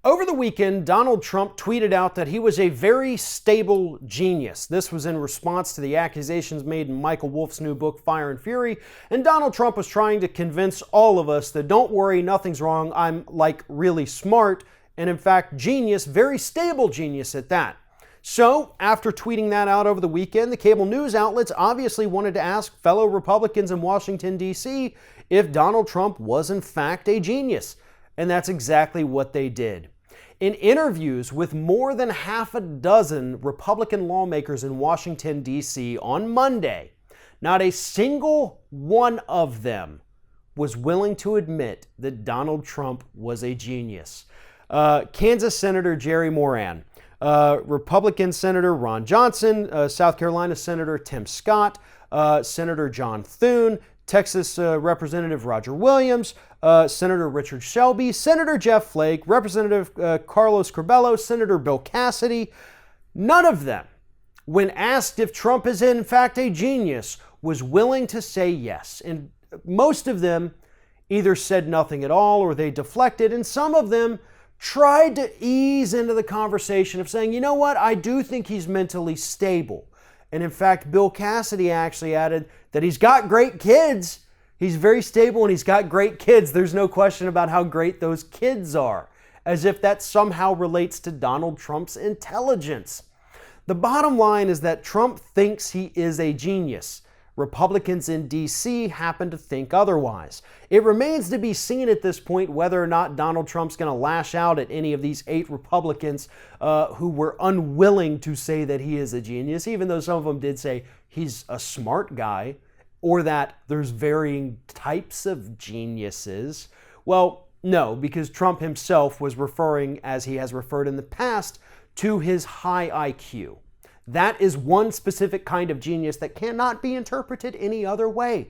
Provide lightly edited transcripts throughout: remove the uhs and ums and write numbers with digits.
Over the weekend, Donald Trump tweeted out that he was a very stable genius. This was in response to the accusations made in Michael Wolff's new book, Fire and Fury, and Donald Trump was trying to convince all of us that don't worry, nothing's wrong, I'm like really smart, and in fact, genius, very stable genius at that. So, after tweeting that out over the weekend, the cable news outlets obviously wanted to ask fellow Republicans in Washington, D.C. if Donald Trump was in fact a genius. And that's exactly what they did. In interviews with more than half a dozen Republican lawmakers in Washington, D.C. on Monday, not a single one of them was willing to admit that Donald Trump was a genius. Kansas Senator Jerry Moran, Republican Senator Ron Johnson, South Carolina Senator Tim Scott, Senator John Thune, Texas Representative Roger Williams, Senator Richard Shelby, Senator Jeff Flake, Representative Carlos Curbelo, Senator Bill Cassidy. None of them, when asked if Trump is in fact a genius, was willing to say yes. And most of them either said nothing at all or they deflected, and some of them tried to ease into the conversation of saying, you know what, I do think he's mentally stable. And in fact, Bill Cassidy actually added that he's got great kids. He's very stable and he's got great kids. There's no question about how great those kids are, as if that somehow relates to Donald Trump's intelligence. The bottom line is that Trump thinks he is a genius. Republicans in D.C. happen to think otherwise. It remains to be seen at this point whether or not Donald Trump's going to lash out at any of these 8 Republicans who were unwilling to say that he is a genius, even though some of them did say he's a smart guy, or that there's varying types of geniuses. Well, no, because Trump himself was referring, as he has referred in the past, to his high IQ. That is one specific kind of genius that cannot be interpreted any other way.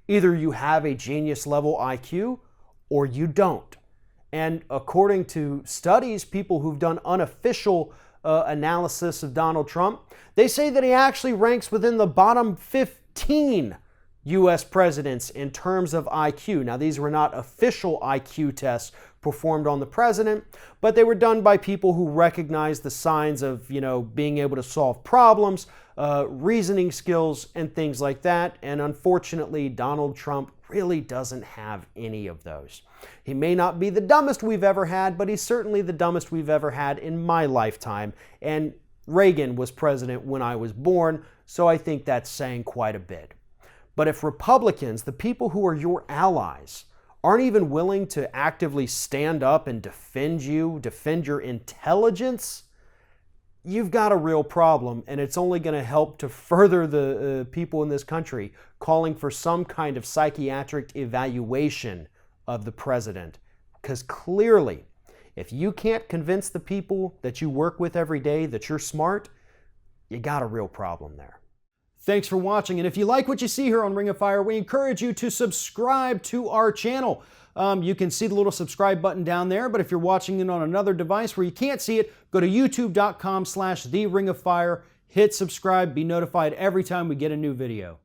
Either you have a genius level IQ or you don't. And according to studies, people who've done unofficial analysis of Donald Trump, they say that he actually ranks within the bottom 15 U.S. presidents in terms of IQ. Now, these were not official IQ tests performed on the president, but they were done by people who recognize the signs of, being able to solve problems, reasoning skills, and things like that. And unfortunately, Donald Trump really doesn't have any of those. He may not be the dumbest we've ever had, but he's certainly the dumbest we've ever had in my lifetime. And Reagan was president when I was born, so I think that's saying quite a bit. But if Republicans, the people who are your allies, aren't even willing to actively stand up and defend you, defend your intelligence, you've got a real problem, and it's only going to help to further the people in this country calling for some kind of psychiatric evaluation of the president. Because clearly, if you can't convince the people that you work with every day that you're smart, you got a real problem there. Thanks for watching, and if you like what you see here on Ring of Fire, we encourage you to subscribe to our channel. You can see the little subscribe button down there, but if you're watching it on another device where you can't see it, go to youtube.com/TheRingOfFire, hit subscribe, be notified every time we get a new video.